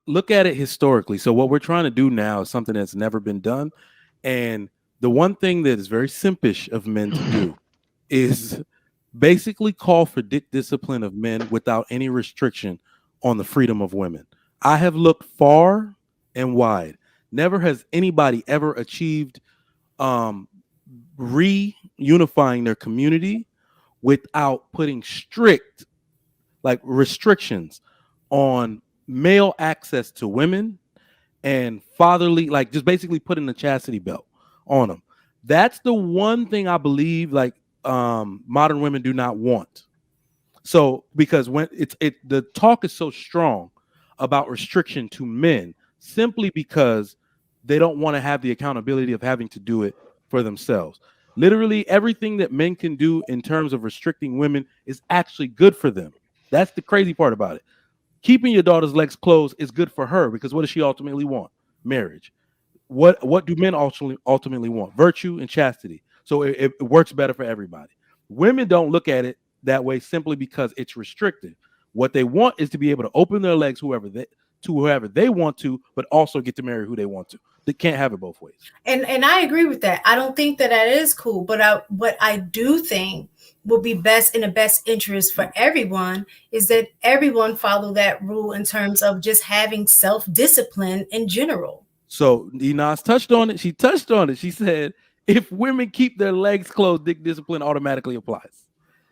look at it historically. So what we're trying to do now is something that's never been done. And the one thing that is very simpish of men to do is basically call for discipline of men without any restriction on the freedom of women. I have looked far and wide. Never has anybody ever achieved um, reunifying their community without putting strict like restrictions on male access to women and fatherly, like just basically putting the chastity belt on them. That's the one thing I believe like modern women do not want. So because when the talk is so strong about restriction to men simply because they don't want to have the accountability of having to do it for themselves. Literally everything that men can do in terms of restricting women is actually good for them. That's the crazy part about it. Keeping your daughter's legs closed is good for her because what does she ultimately want? Marriage. What do men ultimately want? Virtue and chastity. So it works better for everybody. Women don't look at it that way simply because it's restricted. What they want is to be able to open their legs to whoever they want to, but also get to marry who they want to. They can't have it both ways. And I agree with that. I don't think that that is cool, but what I do think will be best in the best interest for everyone is that everyone follow that rule in terms of just having self-discipline in general. So Enos touched on it. She touched on it. She said, if women keep their legs closed, dick discipline automatically applies.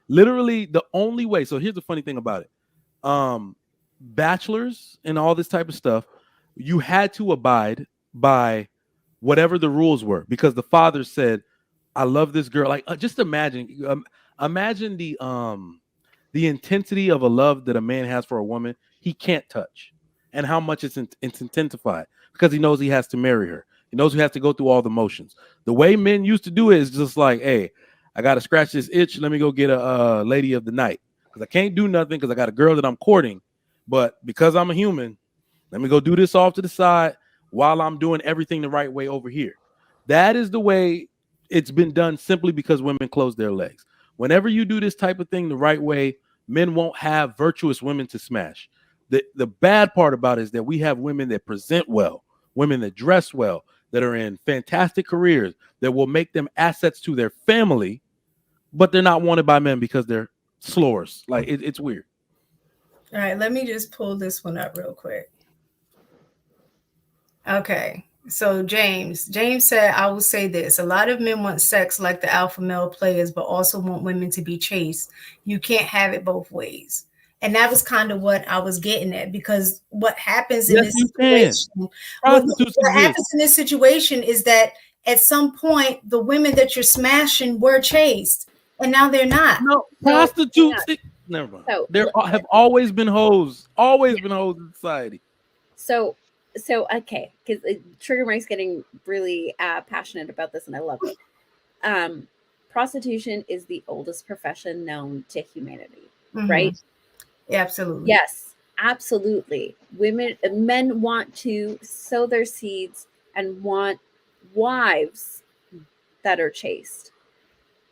Literally the only way. So here's the funny thing about it. Bachelors and all this type of stuff, you had to abide by whatever the rules were because the father said, I love this girl. Like just imagine the intensity of a love that a man has for a woman he can't touch and how much it's intensified because he knows he has to marry her. He knows he has to go through all the motions. The way men used to do it is just like, hey, I got to scratch this itch. Let me go get a lady of the night because I can't do nothing because I got a girl that I'm courting. But because I'm a human, let me go do this off to the side while I'm doing everything the right way over here. That is the way it's been done simply because women close their legs. Whenever you do this type of thing the right way, men won't have virtuous women to smash. The bad part about it is that we have women that present well, women that dress well, that are in fantastic careers, that will make them assets to their family, but they're not wanted by men because they're slores. Like it's weird. All right, let me just pull this one up real quick. Okay. So James said, I will say this. A lot of men want sex like the alpha male players, but also want women to be chased. You can't have it both ways. And that was kind of what I was getting at because what happens in Yes, this you can. situation, Prostitutes what exist. happens in this situation is that at some point the women that you're smashing were chased and now they're not. No, So hang prostitutes. on. Never mind. So There have always been hoes. Always been hoes in society. so okay, because Trigger Mike's getting really passionate about this, and I love it. Prostitution is the oldest profession known to humanity, Mm-hmm. right? Yeah, absolutely. Yes, absolutely. Men want to sow their seeds and want wives that are chaste.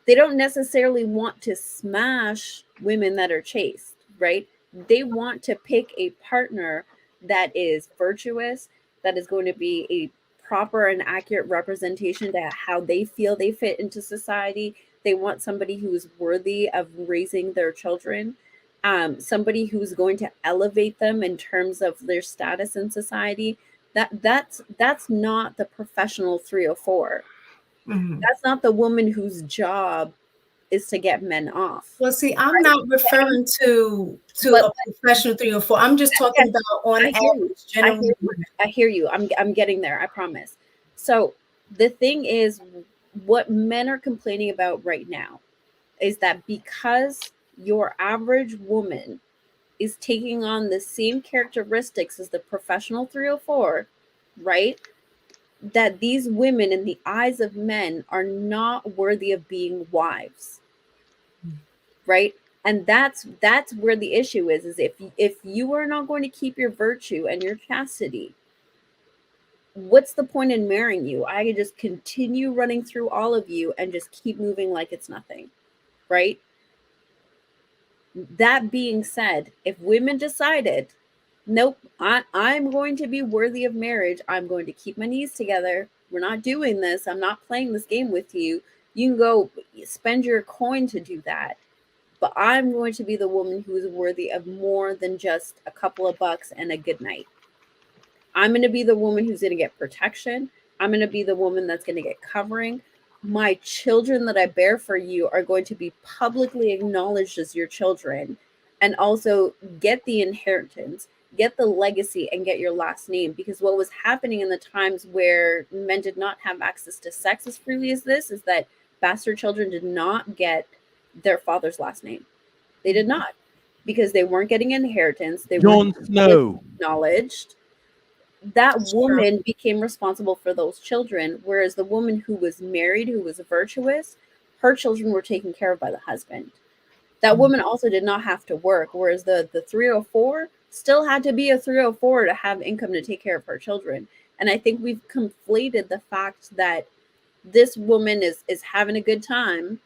They don't necessarily want to smash women that are chaste, right? They want to pick a partner that is virtuous, that is going to be a proper and accurate representation to how they feel they fit into society. They want somebody who is worthy of raising their children, somebody who's going to elevate them in terms of their status in society. That's not the professional 304. Mm-hmm. That's not the woman whose job is to get men off. Well, see, I'm Right? not referring to But a professional 3 or 4. I'm just talking yes, about on I hear you. average, I general hear you. women. I hear you. I'm getting there. I promise. So the thing is, what men are complaining about right now is that because your average woman is taking on the same characteristics as the professional 304, right? That these women, in the eyes of men, are not worthy of being wives, right? And that's where the issue is if you are not going to keep your virtue and your chastity, what's the point in marrying you? I could just continue running through all of you and just keep moving like it's nothing, right? That being said, if women decided Nope, I'm going to be worthy of marriage. I'm going to keep my knees together. We're not doing this. I'm not playing this game with you. You can go spend your coin to do that. But I'm going to be the woman who is worthy of more than just a couple of bucks and a good night. I'm going to be the woman who's going to get protection. I'm going to be the woman that's going to get covering. My children that I bear for you are going to be publicly acknowledged as your children and also get the inheritance, get the legacy, and get your last name. Because what was happening in the times where men did not have access to sex as freely as this is that bastard children did not get their father's last name. They did not because they weren't getting inheritance. They weren't Jon Snow. acknowledged. That That's true. woman became responsible for those children, whereas the woman who was married, who was virtuous, her children were taken care of by the husband. That woman also did not have to work, whereas the 304 still had to be a 304 to have income to take care of her children. And I think we've conflated the fact that this woman is having a good time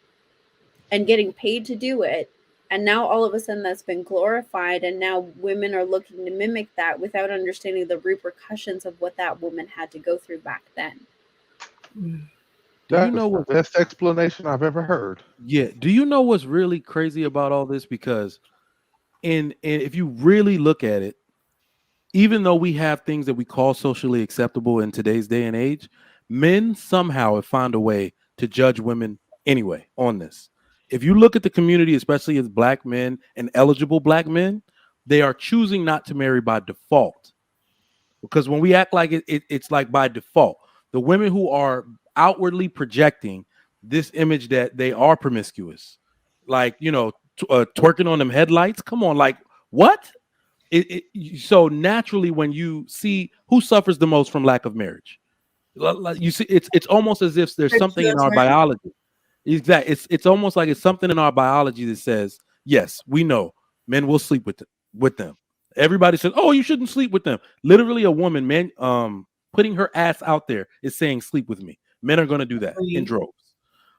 and getting paid to do it, and now all of a sudden that's been glorified, and now women are looking to mimic that without understanding the repercussions of what that woman had to go through back then. Do you know That's the what? best explanation I've ever heard. Yeah. Do you know what's really crazy about all this? Because if you really look at it, even though we have things that we call socially acceptable in today's day and age, men somehow have found a way to judge women anyway on this. If you look at the community, especially as black men and eligible black men, they are choosing not to marry by default. Because when we act like it's like by default. The women who are outwardly projecting this image that they are promiscuous, like, twerking on them headlights. Come on, like what? So naturally, when you see who suffers the most from lack of marriage, you see, it's almost as if there's The something in our children. biology. Exactly. It's almost like it's something in our biology that says, yes, we know men will sleep with them. Everybody says, oh, you shouldn't sleep with them. Literally, a woman, man, putting her ass out there is saying, sleep with me. Men are going to do that in droves.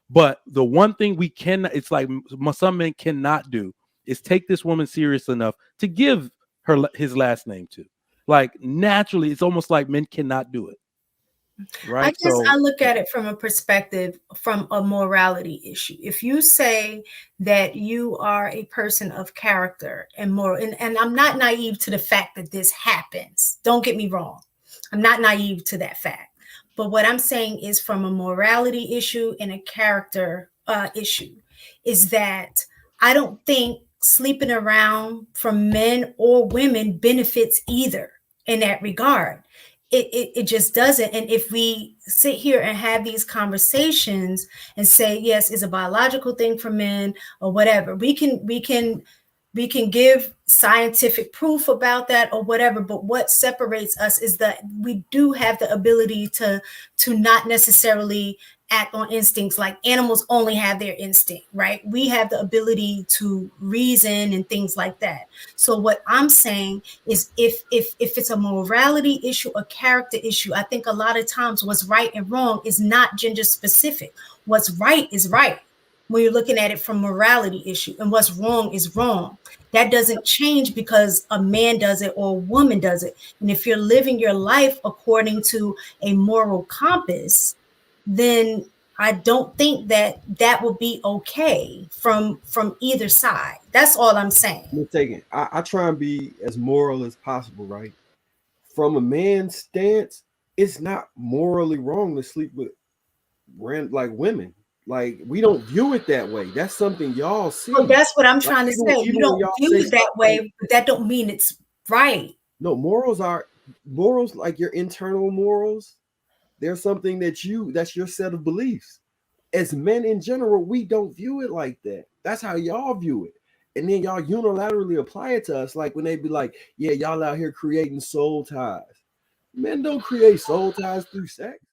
But the one thing we cannot, it's like some men cannot do, is take this woman serious enough to give his last name to. Like naturally, it's almost like men cannot do it. I Right. guess So I look at it from a perspective from a morality issue. If you say that you are a person of character and moral, and I'm not naive to the fact that this happens. Don't get me wrong. I'm not naive to that fact. But what I'm saying is from a morality issue and a character issue is that I don't think sleeping around for men or women benefits either in that regard. It just doesn't. And if we sit here and have these conversations and say, yes, it's a biological thing for men or whatever, we can give scientific proof about that or whatever, but what separates us is that we do have the ability to not necessarily act on instincts. Like animals only have their instinct, right? We have the ability to reason and things like that. So what I'm saying is if it's a morality issue, a character issue, I think a lot of times what's right and wrong is not gender specific. What's right is right when you're looking at it from morality issue, and what's wrong is wrong. That doesn't change because a man does it or a woman does it. And if you're living your life according to a moral compass, then I don't think that that will be okay from either side. That's all I'm saying. I try and be as moral as possible, right? From a man's stance, it's not morally wrong to sleep with like women. Like we don't view it that way. That's something y'all see. So that's what I'm Like, trying to say. You even when don't y'all view say it that stuff way, like, but that don't mean it's right. no, morals like your internal morals. They're something that's your set of beliefs. As men in general, we don't view it like that. That's how y'all view it. And then y'all unilaterally apply it to us, like when they be like, yeah, y'all out here creating soul ties. Men don't create soul ties through sex.